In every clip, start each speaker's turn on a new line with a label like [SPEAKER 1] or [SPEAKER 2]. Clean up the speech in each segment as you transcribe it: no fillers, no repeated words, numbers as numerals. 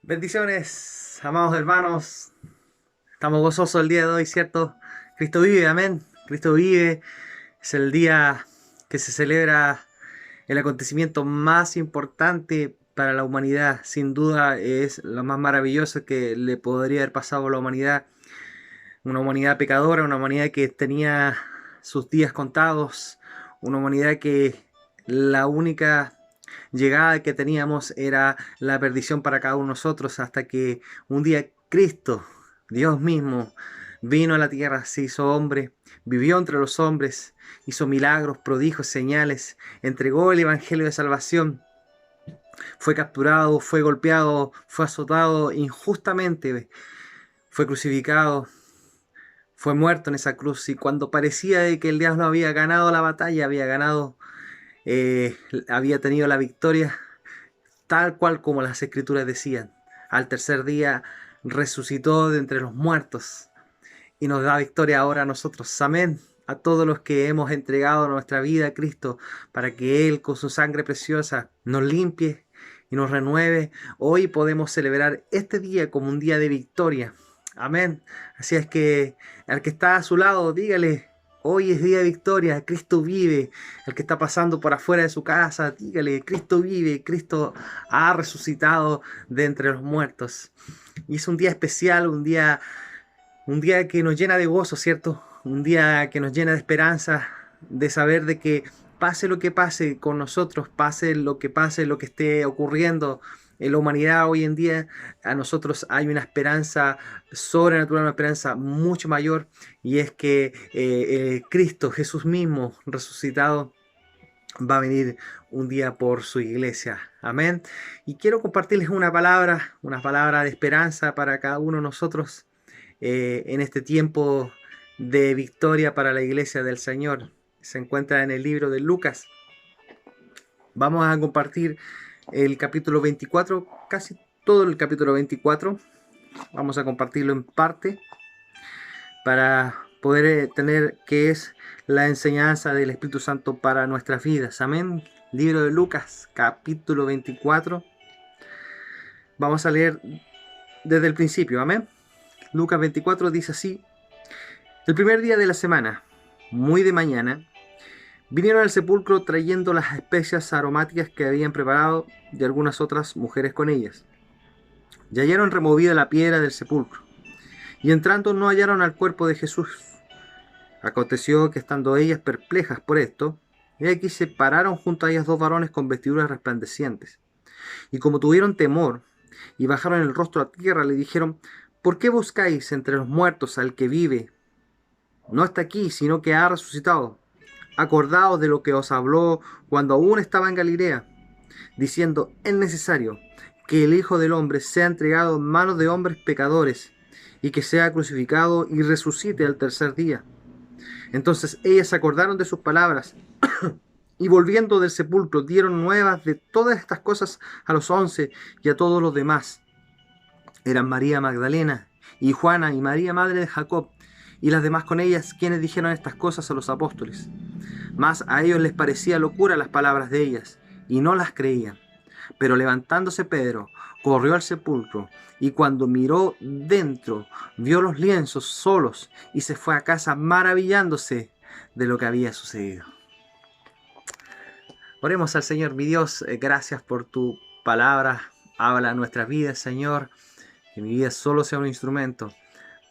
[SPEAKER 1] Bendiciones, amados hermanos. Estamos gozosos el día de hoy, ¿cierto? Cristo vive, amén. Cristo vive. Es el día que se celebra el acontecimiento más importante para la humanidad. Sin duda es lo más maravilloso que le podría haber pasado a la humanidad. Una humanidad pecadora, una humanidad que tenía sus días contados, una humanidad que la única llegada que teníamos era la perdición para cada uno de nosotros, hasta que un día Cristo, Dios mismo, vino a la tierra, se hizo hombre, vivió entre los hombres, hizo milagros, prodigios, señales, entregó el evangelio de salvación, fue capturado, fue golpeado, fue azotado injustamente, fue crucificado, fue muerto en esa cruz, y cuando parecía de que el diablo había ganado la batalla, había tenido la victoria, tal cual como las escrituras decían. Al tercer día resucitó de entre los muertos y nos da victoria ahora a nosotros. Amén. A todos los que hemos entregado nuestra vida a Cristo para que Él con su sangre preciosa nos limpie y nos renueve. Hoy podemos celebrar este día como un día de victoria. Amén. Así es que al que está a su lado, dígale: hoy es día de victoria, Cristo vive. El que está pasando por afuera de su casa, dígale: Cristo vive, Cristo ha resucitado de entre los muertos. Y es un día especial, un día que nos llena de gozo, ¿cierto? Un día que nos llena de esperanza, de saber de que pase lo que pase con nosotros, pase lo que esté ocurriendo en la humanidad hoy en día, a nosotros hay una esperanza sobrenatural, una esperanza mucho mayor, y es que Cristo, Jesús mismo, resucitado, va a venir un día por su iglesia. Amén. Y quiero compartirles una palabra de esperanza para cada uno de nosotros en este tiempo de victoria para la iglesia del Señor. Se encuentra en el libro de Lucas. Vamos a compartir el capítulo 24, casi todo el capítulo 24. Vamos a compartirlo en parte para poder tener qué es la enseñanza del Espíritu Santo para nuestras vidas. Amén. Libro de Lucas, capítulo 24. Vamos a leer desde el principio. Amén. Lucas 24 dice así: el primer día de la semana, muy de mañana, vinieron al sepulcro trayendo las especias aromáticas que habían preparado y algunas otras mujeres con ellas. Y hallaron removida la piedra del sepulcro, y entrando no hallaron al cuerpo de Jesús. Aconteció que estando ellas perplejas por esto, he aquí se pararon junto a ellas dos varones con vestiduras resplandecientes. Y como tuvieron temor y bajaron el rostro a tierra, le dijeron: ¿por qué buscáis entre los muertos al que vive? No está aquí, sino que ha resucitado. Acordaos de lo que os habló cuando aún estaba en Galilea, diciendo: es necesario que el Hijo del Hombre sea entregado en manos de hombres pecadores, y que sea crucificado y resucite al tercer día. Entonces ellas se acordaron de sus palabras, y volviendo del sepulcro dieron nuevas de todas estas cosas a los 11 y a todos los demás. Eran María Magdalena y Juana y María madre de Jacob, y las demás con ellas, quienes dijeron estas cosas a los apóstoles. Mas a ellos les parecía locura las palabras de ellas, y no las creían. Pero levantándose Pedro, corrió al sepulcro, y cuando miró dentro, vio los lienzos solos, y se fue a casa maravillándose de lo que había sucedido. Oremos al Señor. Mi Dios, gracias por tu palabra. Habla a nuestras vidas, Señor. Que mi vida solo sea un instrumento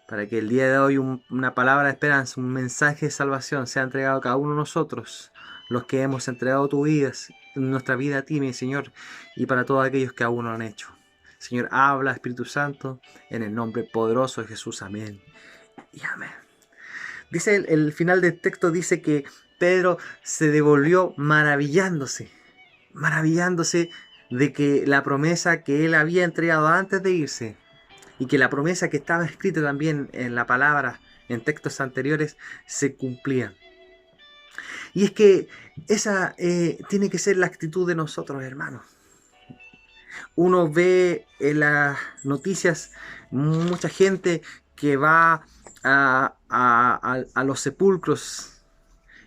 [SPEAKER 1] para que el día de hoy una palabra de esperanza, un mensaje de salvación sea entregado a cada uno de nosotros, los que hemos entregado nuestra vida a ti, mi Señor, y para todos aquellos que aún no lo han hecho. Señor, habla, Espíritu Santo, en el nombre poderoso de Jesús. Amén y amén. Dice el final del texto, dice que Pedro se devolvió maravillándose de que la promesa que él había entregado antes de irse, y que la promesa que estaba escrita también en la palabra, en textos anteriores, se cumplía. Y es que esa tiene que ser la actitud de nosotros, hermanos. Uno ve en las noticias mucha gente que va a los sepulcros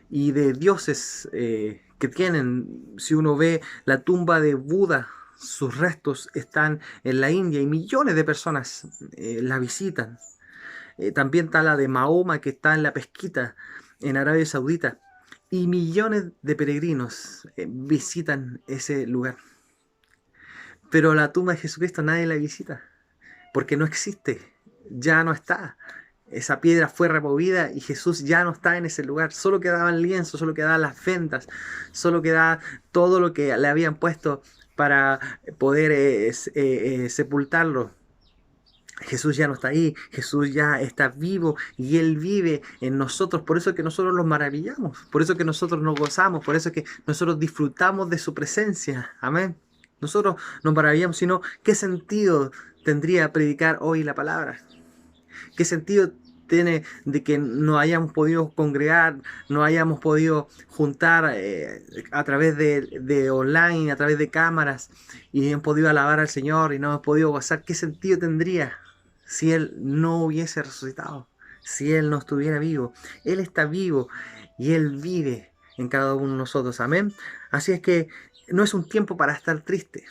[SPEAKER 1] y de dioses que tienen. Si uno ve la tumba de Buda, sus restos están en la India y millones de personas la visitan. También está la de Mahoma, que está en la Mezquita, en Arabia Saudita. Y millones de peregrinos visitan ese lugar. Pero la tumba de Jesucristo nadie la visita, porque no existe, ya no está. Esa piedra fue removida y Jesús ya no está en ese lugar. Solo quedaban lienzos, solo quedaban las vendas, solo quedaba todo lo que le habían puesto para poder sepultarlo. Jesús ya no está ahí, Jesús ya está vivo y Él vive en nosotros. Por eso que nosotros nos maravillamos, por eso que nosotros nos gozamos, por eso que nosotros disfrutamos de su presencia. Amén. Nosotros nos maravillamos, sino ¿qué sentido tendría predicar hoy la palabra? ¿Qué sentido tiene de que no hayamos podido congregar, no hayamos podido juntar a través de online, a través de cámaras, y hemos podido alabar al Señor y no hemos podido gozar? ¿Qué sentido tendría si Él no hubiese resucitado? Si Él no estuviera vivo. Él está vivo y Él vive en cada uno de nosotros. Amén. Así es que no es un tiempo para estar triste.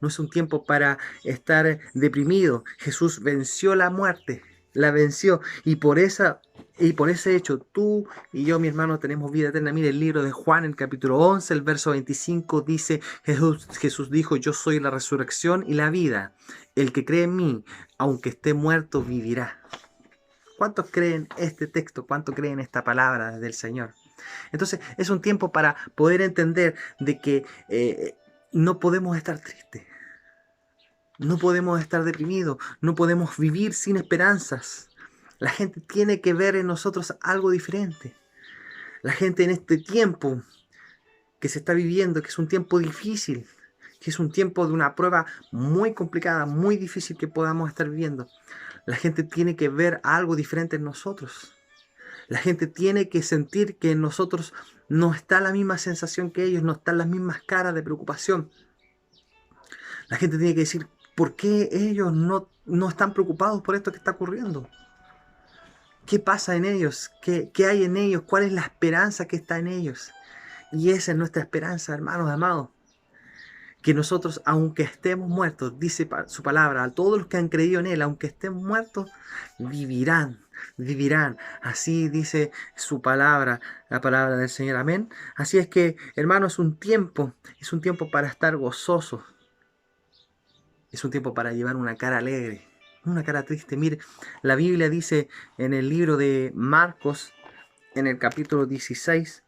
[SPEAKER 1] No es un tiempo para estar deprimido. Jesús venció la muerte, la venció. Y por ese hecho, tú y yo, mi hermano, tenemos vida eterna. Mire, el libro de Juan, el capítulo 11, el verso 25, dice, Jesús dijo, yo soy la resurrección y la vida. El que cree en mí, aunque esté muerto, vivirá. ¿Cuántos creen este texto? ¿Cuántos creen esta palabra del Señor? Entonces, es un tiempo para poder entender de que no podemos estar tristes. No podemos estar deprimidos, no podemos vivir sin esperanzas. La gente tiene que ver en nosotros algo diferente. La gente en este tiempo que se está viviendo, que es un tiempo difícil, que es un tiempo de una prueba muy complicada, muy difícil que podamos estar viviendo. La gente tiene que ver algo diferente en nosotros. La gente tiene que sentir que en nosotros no está la misma sensación que ellos, no están las mismas caras de preocupación. La gente tiene que decir, ¿por qué ellos no están preocupados por esto que está ocurriendo? ¿Qué pasa en ellos? ¿Qué hay en ellos? ¿Cuál es la esperanza que está en ellos? Y esa es nuestra esperanza, hermanos amados. Que nosotros, aunque estemos muertos, dice su palabra, a todos los que han creído en Él, aunque estén muertos, vivirán, vivirán. Así dice su palabra, la palabra del Señor. Amén. Así es que, hermanos, es un tiempo para estar gozosos. Es un tiempo para llevar una cara alegre, una cara triste. Mire, la Biblia dice en el libro de Marcos, en el capítulo 16,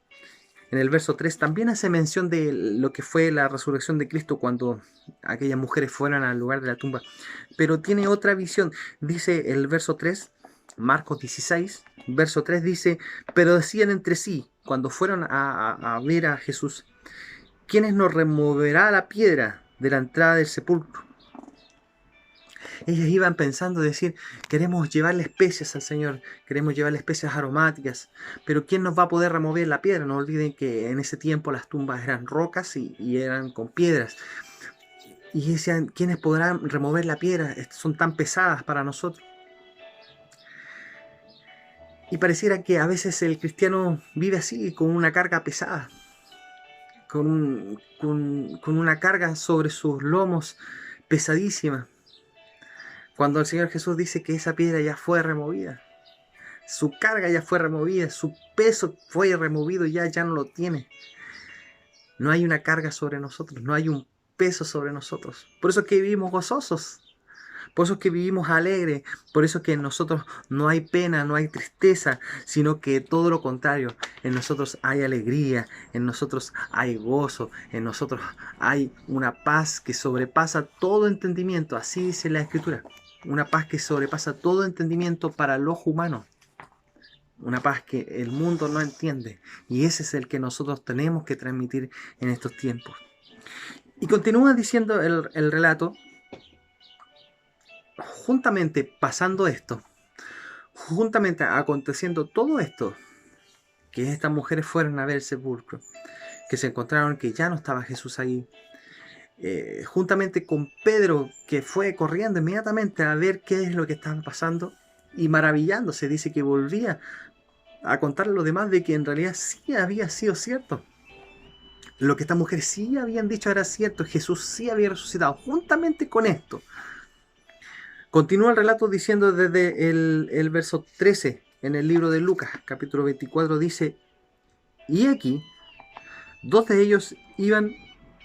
[SPEAKER 1] en el verso 3, también hace mención de lo que fue la resurrección de Cristo cuando aquellas mujeres fueron al lugar de la tumba. Pero tiene otra visión. Dice el verso 3, Marcos 16, verso 3 dice, pero decían entre sí, cuando fueron a ver a Jesús, ¿quiénes nos removerá la piedra de la entrada del sepulcro? Ellas iban pensando decir, queremos llevarle especias al Señor, queremos llevarle especias aromáticas, pero ¿quién nos va a poder remover la piedra? No olviden que en ese tiempo las tumbas eran rocas y eran con piedras. Y decían, ¿quiénes podrán remover la piedra? Son tan pesadas para nosotros. Y pareciera que a veces el cristiano vive así, con una carga pesada, con una carga sobre sus lomos pesadísima. Cuando el Señor Jesús dice que esa piedra ya fue removida, su carga ya fue removida, su peso fue removido, ya no lo tiene. No hay una carga sobre nosotros, no hay un peso sobre nosotros. Por eso es que vivimos gozosos, por eso es que vivimos alegres, por eso es que en nosotros no hay pena, no hay tristeza, sino que todo lo contrario, en nosotros hay alegría, en nosotros hay gozo, en nosotros hay una paz que sobrepasa todo entendimiento, así dice la Escritura. Una paz que sobrepasa todo entendimiento para el ojo humano. Una paz que el mundo no entiende. Y ese es el que nosotros tenemos que transmitir en estos tiempos. Y continúa diciendo el relato. Juntamente pasando esto, juntamente aconteciendo todo esto, que estas mujeres fueron a ver el sepulcro, que se encontraron que ya no estaba Jesús ahí, juntamente con Pedro, que fue corriendo inmediatamente a ver qué es lo que estaba pasando y maravillándose, dice que volvía a contar a los demás de que en realidad sí había sido cierto, lo que estas mujeres sí habían dicho era cierto, Jesús sí había resucitado. Juntamente con esto, continúa el relato diciendo desde el verso 13 en el libro de Lucas, capítulo 24, dice, y aquí, dos de ellos iban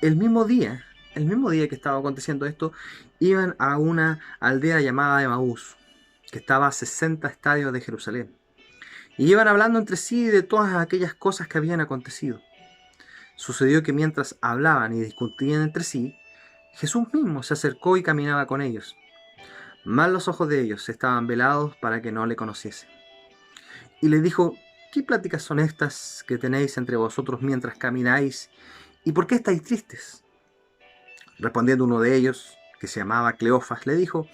[SPEAKER 1] el mismo día que estaba aconteciendo esto, iban a una aldea llamada Emaús, que estaba a 60 estadios de Jerusalén. Y iban hablando entre sí de todas aquellas cosas que habían acontecido. Sucedió que mientras hablaban y discutían entre sí, Jesús mismo se acercó y caminaba con ellos. Mas los ojos de ellos estaban velados para que no le conociesen. Y les dijo, ¿qué pláticas son estas que tenéis entre vosotros mientras camináis? ¿Y por qué estáis tristes? Respondiendo uno de ellos, que se llamaba Cleofas, le dijo,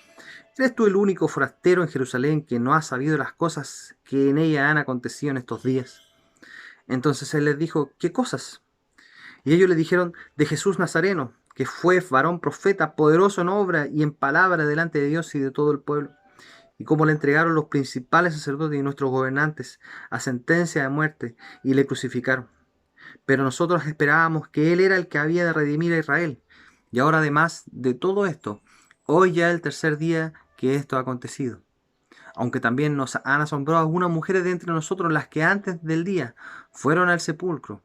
[SPEAKER 1] ¿eres tú el único forastero en Jerusalén que no ha sabido las cosas que en ella han acontecido en estos días? Entonces él les dijo, ¿qué cosas? Y ellos le dijeron, de Jesús Nazareno, que fue varón profeta, poderoso en obra y en palabra delante de Dios y de todo el pueblo, y cómo le entregaron los principales sacerdotes y nuestros gobernantes a sentencia de muerte y le crucificaron. Pero nosotros esperábamos que Él era el que había de redimir a Israel. Y ahora además de todo esto, hoy ya es el tercer día que esto ha acontecido. Aunque también nos han asombrado algunas mujeres de entre nosotros, las que antes del día fueron al sepulcro.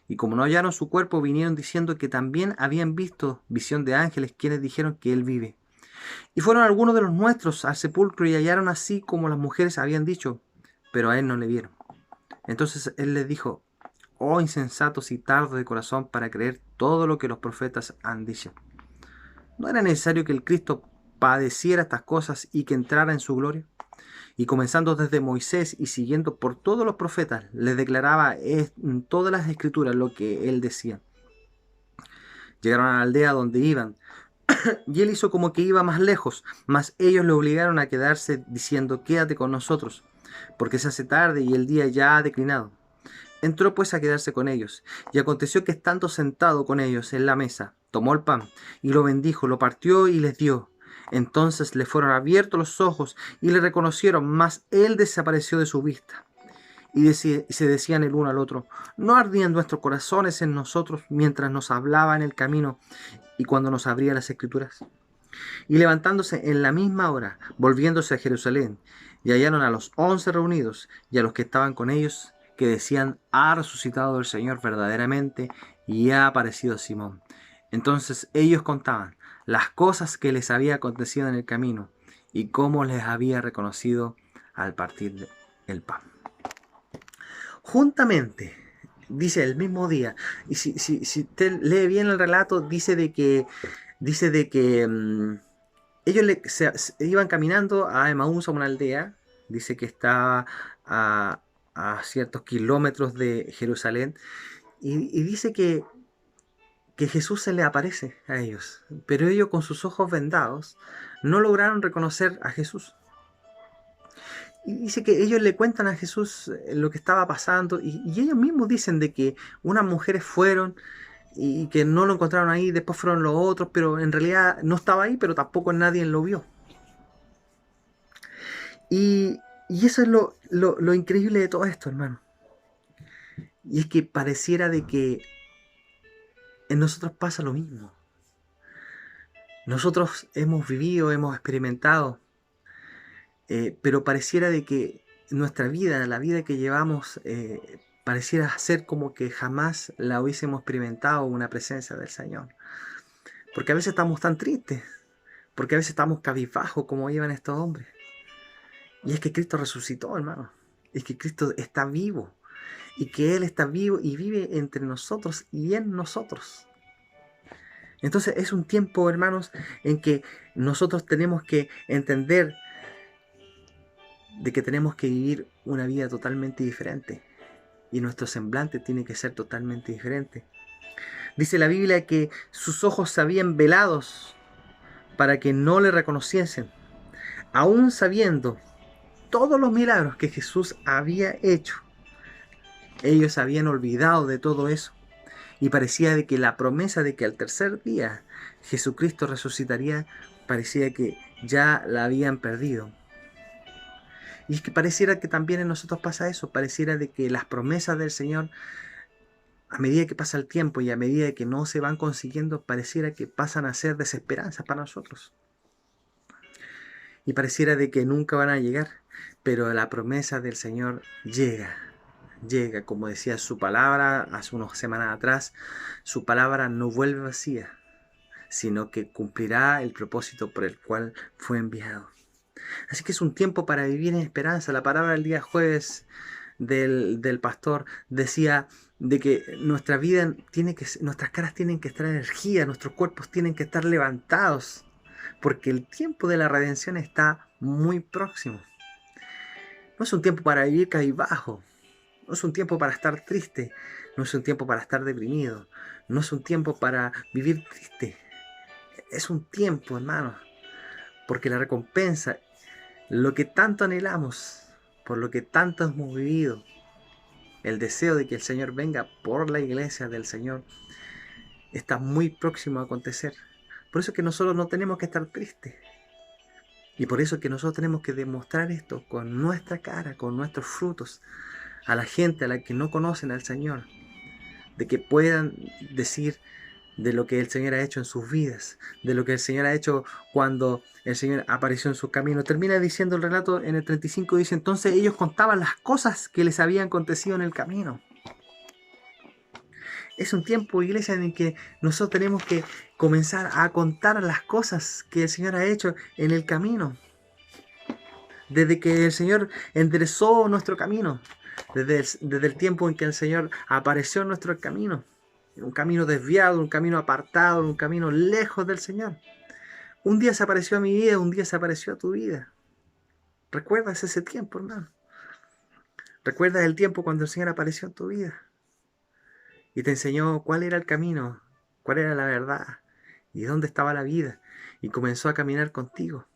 [SPEAKER 1] Y como no hallaron su cuerpo, vinieron diciendo que también habían visto visión de ángeles, quienes dijeron que Él vive. Y fueron algunos de los nuestros al sepulcro y hallaron así como las mujeres habían dicho, pero a Él no le vieron. Entonces Él les dijo, oh insensatos y tardos de corazón para creer todo lo que los profetas han dicho. ¿No era necesario que el Cristo padeciera estas cosas y que entrara en su gloria? Y comenzando desde Moisés y siguiendo por todos los profetas, les declaraba en todas las escrituras lo que él decía. Llegaron a la aldea donde iban, y él hizo como que iba más lejos, mas ellos le obligaron a quedarse diciendo, quédate con nosotros, porque se hace tarde y el día ya ha declinado. Entró pues a quedarse con ellos, y aconteció que estando sentado con ellos en la mesa, tomó el pan, y lo bendijo, lo partió y les dio. Entonces le fueron abiertos los ojos, y le reconocieron, mas él desapareció de su vista. Y se decían el uno al otro, ¿no ardían nuestros corazones en nosotros mientras nos hablaba en el camino y cuando nos abría las escrituras? Y levantándose en la misma hora, volviéndose a Jerusalén, y hallaron a los 11 reunidos y a los que estaban con ellos, que decían, ha resucitado el Señor verdaderamente y ha aparecido a Simón. Entonces ellos contaban las cosas que les había acontecido en el camino y cómo les había reconocido al partir el pan. Juntamente, dice el mismo día, y si usted lee bien el relato, dice de que ellos iban caminando a Emaús, a una aldea, dice que está a ciertos kilómetros de Jerusalén, y dice que Jesús se le aparece a ellos, pero ellos con sus ojos vendados no lograron reconocer a Jesús. Y dice que ellos le cuentan a Jesús lo que estaba pasando, y ellos mismos dicen de que unas mujeres fueron y que no lo encontraron ahí, después fueron los otros, pero en realidad no estaba ahí, pero tampoco nadie lo vio. Y eso es lo increíble de todo esto, hermano. Y es que pareciera de que en nosotros pasa lo mismo. Nosotros hemos vivido, hemos experimentado, pero pareciera de que nuestra vida, la vida que llevamos, pareciera ser como que jamás la hubiésemos experimentado una presencia del Señor. Porque a veces estamos tan tristes, porque a veces estamos cabizbajos como iban estos hombres. Y es que Cristo resucitó, hermano. Es que Cristo está vivo. Y que Él está vivo y vive entre nosotros y en nosotros. Entonces es un tiempo, hermanos, en que nosotros tenemos que entender de que tenemos que vivir una vida totalmente diferente. Y nuestro semblante tiene que ser totalmente diferente. Dice la Biblia que sus ojos se habían velados para que no le reconociesen. Aún sabiendo todos los milagros que Jesús había hecho, ellos habían olvidado de todo eso. Y parecía de que la promesa de que al tercer día Jesucristo resucitaría, parecía que ya la habían perdido. Y es que pareciera que también en nosotros pasa eso, pareciera de que las promesas del Señor a medida que pasa el tiempo y a medida que no se van consiguiendo, pareciera que pasan a ser desesperanzas para nosotros. Y pareciera de que nunca van a llegar, pero la promesa del Señor llega, como decía su palabra hace unas semanas atrás, su palabra no vuelve vacía, sino que cumplirá el propósito por el cual fue enviado. Así que es un tiempo para vivir en esperanza. La palabra del día jueves del pastor decía de que nuestra vida nuestras caras tienen que estar energía, nuestros cuerpos tienen que estar levantados, porque el tiempo de la redención está muy próximo. No es un tiempo para vivir cabizbajo, no es un tiempo para estar triste, no es un tiempo para estar deprimido, no es un tiempo para vivir triste. Es un tiempo, hermano, porque la recompensa, lo que tanto anhelamos, por lo que tanto hemos vivido, el deseo de que el Señor venga por la iglesia del Señor, está muy próximo a acontecer. Por eso es que nosotros no tenemos que estar tristes. Y por eso es que nosotros tenemos que demostrar esto con nuestra cara, con nuestros frutos, a la gente a la que no conocen al Señor, de que puedan decir de lo que el Señor ha hecho en sus vidas, de lo que el Señor ha hecho cuando el Señor apareció en su camino. Termina diciendo el relato en el 35, dice, entonces ellos contaban las cosas que les habían acontecido en el camino. Es un tiempo, iglesia, en el que nosotros tenemos que comenzar a contar las cosas que el Señor ha hecho en el camino. Desde que el Señor enderezó nuestro camino, desde el tiempo en que el Señor apareció en nuestro camino, un camino desviado, un camino apartado, un camino lejos del Señor. Un día se apareció a mi vida, un día se apareció a tu vida. ¿Recuerdas ese tiempo, hermano? ¿Recuerdas el tiempo cuando el Señor apareció en tu vida? Y te enseñó cuál era el camino, cuál era la verdad y dónde estaba la vida. Y comenzó a caminar contigo.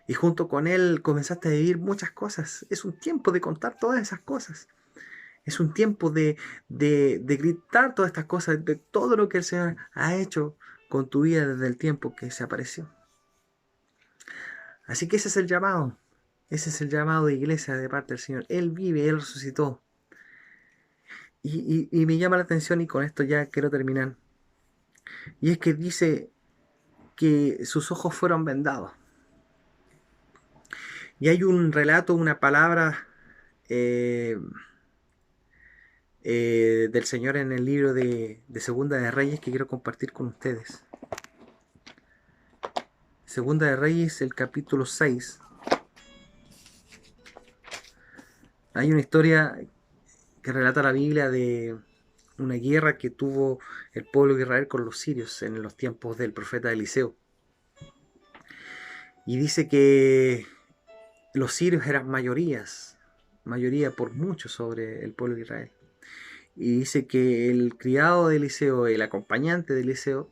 [SPEAKER 1] Y junto con Él comenzaste a vivir muchas cosas. Es un tiempo de contar todas esas cosas. Es un tiempo de gritar todas estas cosas, de todo lo que el Señor ha hecho con tu vida desde el tiempo que se apareció. Así que ese es el llamado. Ese es el llamado de iglesia de parte del Señor. Él vive, Él resucitó. Y me llama la atención, y con esto ya quiero terminar. Y es que dice que sus ojos fueron vendados. Y hay un relato, una palabra del Señor en el libro de Segunda de Reyes que quiero compartir con ustedes. Segunda de Reyes, el capítulo 6. Hay una historia que relata la Biblia de una guerra que tuvo el pueblo de Israel con los sirios en los tiempos del profeta Eliseo. Y dice que los sirios eran mayoría por mucho sobre el pueblo de Israel. Y dice que el criado de Eliseo, el acompañante de Eliseo,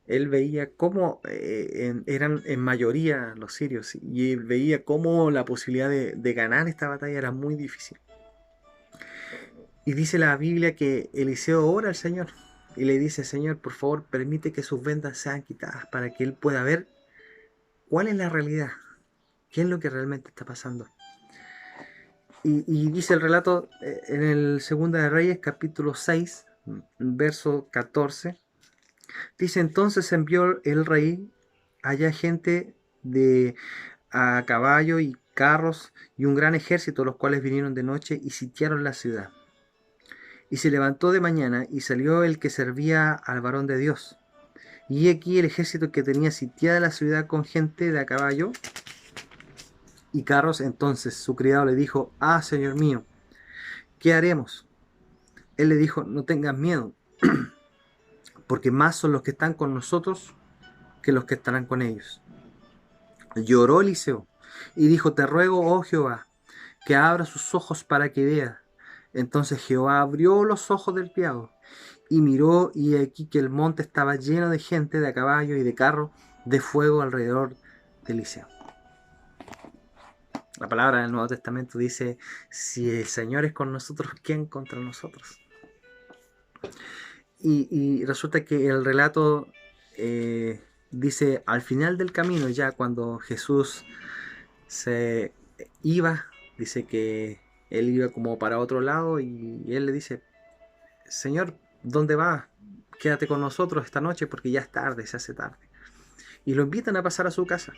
[SPEAKER 1] él veía cómo eran en mayoría los sirios y él veía cómo la posibilidad de ganar esta batalla era muy difícil. Y dice la Biblia que Eliseo ora al Señor y le dice, Señor, por favor, permite que sus vendas sean quitadas para que él pueda ver cuál es la realidad, qué es lo que realmente está pasando. Y dice el relato en el Segunda de Reyes, capítulo 6, verso 14. Dice, entonces envió el rey allá gente a caballo y carros y un gran ejército, los cuales vinieron de noche y sitiaron la ciudad. Y se levantó de mañana y salió el que servía al varón de Dios. Y aquí el ejército que tenía sitiada la ciudad con gente de a caballo y carros. Entonces su criado le dijo, señor mío, ¿qué haremos? Él le dijo, no tengas miedo, porque más son los que están con nosotros que los que estarán con ellos. Lloró Eliseo y dijo, te ruego, oh Jehová, que abra sus ojos para que vea. Entonces Jehová abrió los ojos del criado y miró, y aquí que el monte estaba lleno de gente de a caballo y de carro de fuego alrededor de Eliseo. La palabra del Nuevo Testamento dice, si el Señor es con nosotros, ¿quién contra nosotros? Y resulta que el relato dice, al final del camino, ya cuando Jesús se iba, dice que él iba como para otro lado y él le dice, Señor, ¿dónde vas? Quédate con nosotros esta noche porque ya es tarde, se hace tarde. Y lo invitan a pasar a su casa.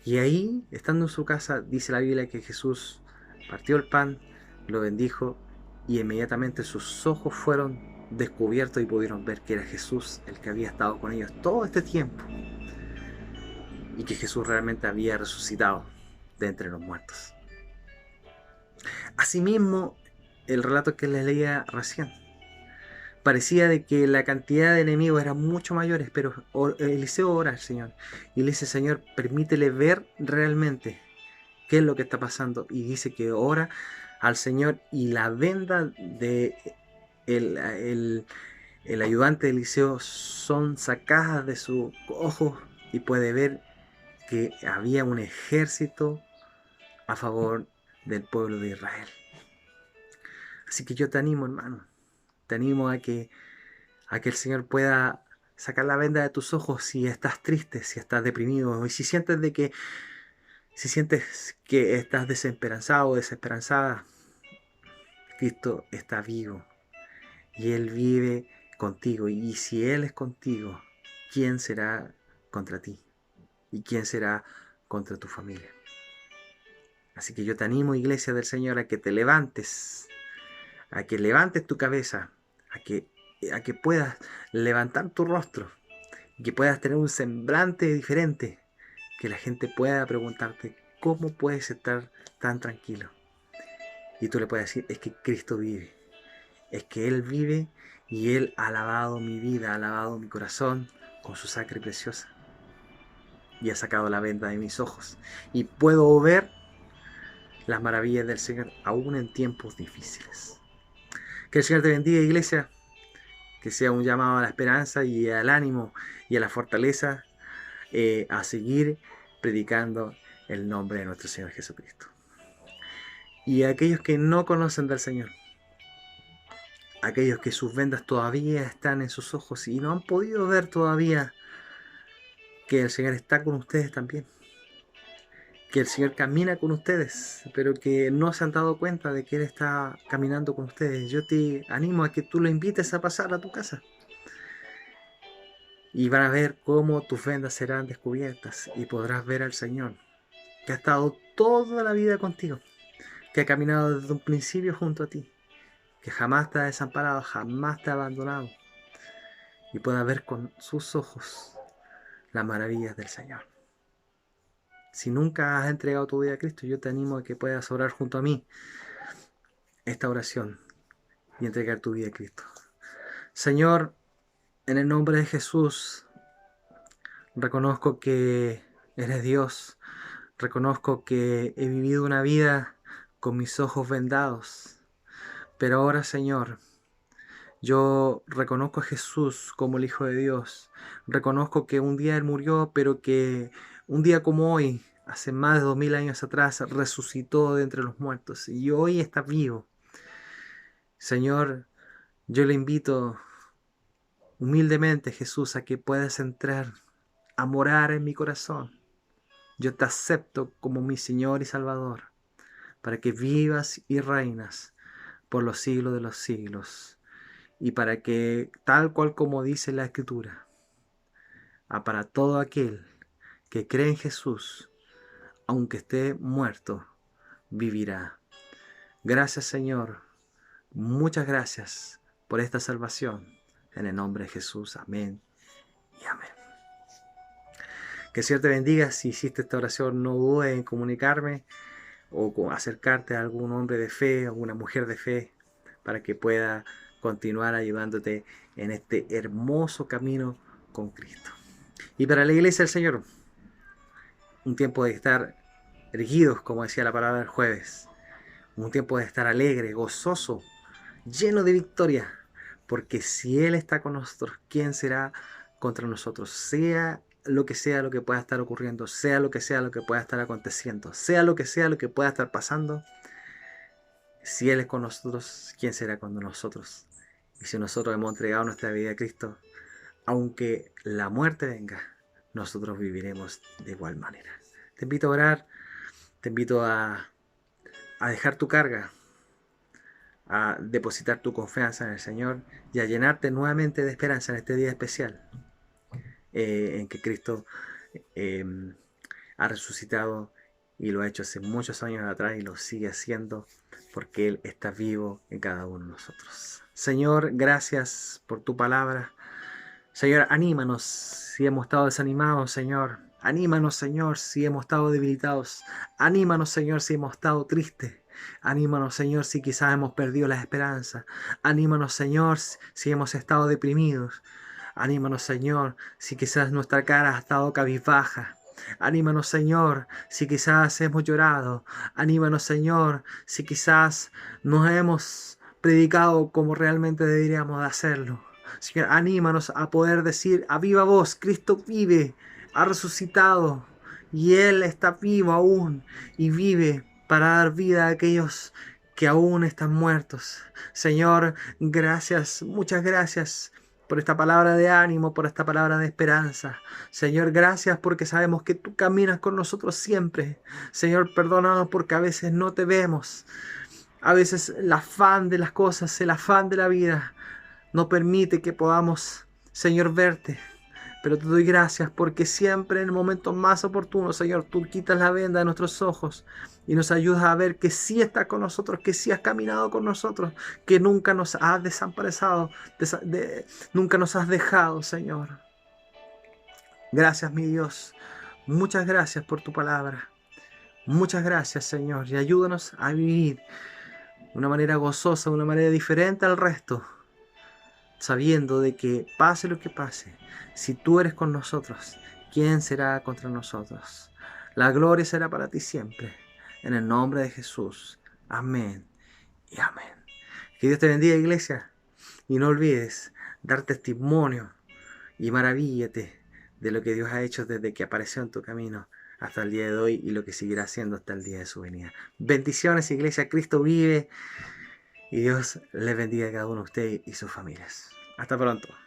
[SPEAKER 1] Y ahí, estando en su casa, dice la Biblia que Jesús partió el pan, lo bendijo y inmediatamente sus ojos fueron descubiertos y pudieron ver que era Jesús el que había estado con ellos todo este tiempo y que Jesús realmente había resucitado de entre los muertos. Asimismo, el relato que les leía recién, parecía de que la cantidad de enemigos era mucho mayores, pero Eliseo ora al Señor y le dice: Señor, permítele ver realmente qué es lo que está pasando. Y dice que ora al Señor y la venda de el ayudante de Eliseo son sacadas de su ojo y puede ver que había un ejército a favor del pueblo de Israel. Así que yo te animo, hermano, te animo a que el Señor pueda sacar la venda de tus ojos si estás triste, si estás deprimido y si sientes que estás desesperanzado o desesperanzada. Cristo está vivo y Él vive contigo, y si Él es contigo, ¿quién será contra ti? ¿Y quién será contra tu familia? Así que yo te animo, iglesia del Señor, a que te levantes, a que levantes tu cabeza, a que puedas levantar tu rostro, y que puedas tener un semblante diferente, que la gente pueda preguntarte: ¿cómo puedes estar tan tranquilo? Y tú le puedes decir: es que Cristo vive, es que Él vive y Él ha lavado mi vida, ha lavado mi corazón con su sangre preciosa y ha sacado la venda de mis ojos y puedo ver las maravillas del Señor aún en tiempos difíciles. Que el Señor te bendiga, iglesia, que sea un llamado a la esperanza y al ánimo y a la fortaleza, a seguir predicando el nombre de nuestro Señor Jesucristo. Y a aquellos que no conocen del Señor, aquellos que sus vendas todavía están en sus ojos y no han podido ver todavía que el Señor está con ustedes también, que el Señor camina con ustedes, pero que no se han dado cuenta de que Él está caminando con ustedes. Yo te animo a que tú lo invites a pasar a tu casa y van a ver cómo tus vendas serán descubiertas y podrás ver al Señor, que ha estado toda la vida contigo, que ha caminado desde un principio junto a ti, que jamás te ha desamparado, jamás te ha abandonado, y puedas ver con sus ojos las maravillas del Señor. Si nunca has entregado tu vida a Cristo, yo te animo a que puedas orar junto a mí esta oración y entregar tu vida a Cristo. Señor, en el nombre de Jesús, reconozco que eres Dios. Reconozco que he vivido una vida con mis ojos vendados. Pero ahora, Señor, yo reconozco a Jesús como el Hijo de Dios. Reconozco que un día Él murió, pero que un día como hoy, hace más de 2000 años atrás, resucitó de entre los muertos y hoy está vivo. Señor, yo le invito humildemente, Jesús, a que puedas entrar a morar en mi corazón. Yo te acepto como mi Señor y Salvador, para que vivas y reinas por los siglos de los siglos, y para que, tal cual como dice la Escritura, para todo aquel que cree en Jesús, aunque esté muerto, vivirá. Gracias, Señor. Muchas gracias por esta salvación. En el nombre de Jesús. Amén y amén. Que el Señor te bendiga. Si hiciste esta oración, no dudes en comunicarme o acercarte a algún hombre de fe, a alguna mujer de fe, para que pueda continuar ayudándote en este hermoso camino con Cristo. Y para la iglesia del Señor, un tiempo de estar erguidos, como decía la palabra el jueves, un tiempo de estar alegre, gozoso, lleno de victoria, porque si Él está con nosotros, ¿quién será contra nosotros? Sea lo que pueda estar ocurriendo, sea lo que pueda estar aconteciendo, sea lo que pueda estar pasando, si Él es con nosotros, ¿quién será con nosotros? Y si nosotros hemos entregado nuestra vida a Cristo, aunque la muerte venga, nosotros viviremos de igual manera. Te invito a orar, te invito a dejar tu carga, a depositar tu confianza en el Señor y a llenarte nuevamente de esperanza en este día especial en que Cristo eh, ha resucitado y lo ha hecho hace muchos años atrás y lo sigue haciendo porque Él está vivo en cada uno de nosotros. Señor, gracias por tu palabra. Señor, anímanos si hemos estado desanimados, Señor. Anímanos, Señor, si hemos estado debilitados. Anímanos, Señor, si hemos estado tristes. Anímanos, Señor, si quizás hemos perdido la esperanza. Anímanos, Señor, si hemos estado deprimidos. Anímanos, Señor, si quizás nuestra cara ha estado cabizbaja. Anímanos, Señor, si quizás hemos llorado. Anímanos, Señor, si quizás nos hemos predicado como realmente deberíamos de hacerlo. Señor, anímanos a poder decir a viva voz, Cristo vive, ha resucitado y Él está vivo aún y vive para dar vida a aquellos que aún están muertos. Señor, gracias, muchas gracias por esta palabra de ánimo, por esta palabra de esperanza. Señor, gracias porque sabemos que tú caminas con nosotros siempre. Señor, perdónanos porque a veces no te vemos. A veces el afán de las cosas, el afán de la vida no permite que podamos, Señor, verte. Pero te doy gracias porque siempre en el momento más oportuno, Señor, tú quitas la venda de nuestros ojos y nos ayudas a ver que sí estás con nosotros, que sí has caminado con nosotros, que nunca nos has desamparado, nunca nos has dejado, Señor. Gracias, mi Dios. Muchas gracias por tu palabra. Muchas gracias, Señor. Y ayúdanos a vivir de una manera gozosa, de una manera diferente al resto, sabiendo de que pase lo que pase, si tú eres con nosotros, ¿quién será contra nosotros? La gloria será para ti siempre. En el nombre de Jesús. Amén y amén. Que Dios te bendiga, iglesia. Y no olvides dar testimonio y maravíllate de lo que Dios ha hecho desde que apareció en tu camino hasta el día de hoy y lo que seguirá haciendo hasta el día de su venida. Bendiciones, iglesia. Cristo vive. Y Dios les bendiga a cada uno de ustedes y sus familias. Hasta pronto.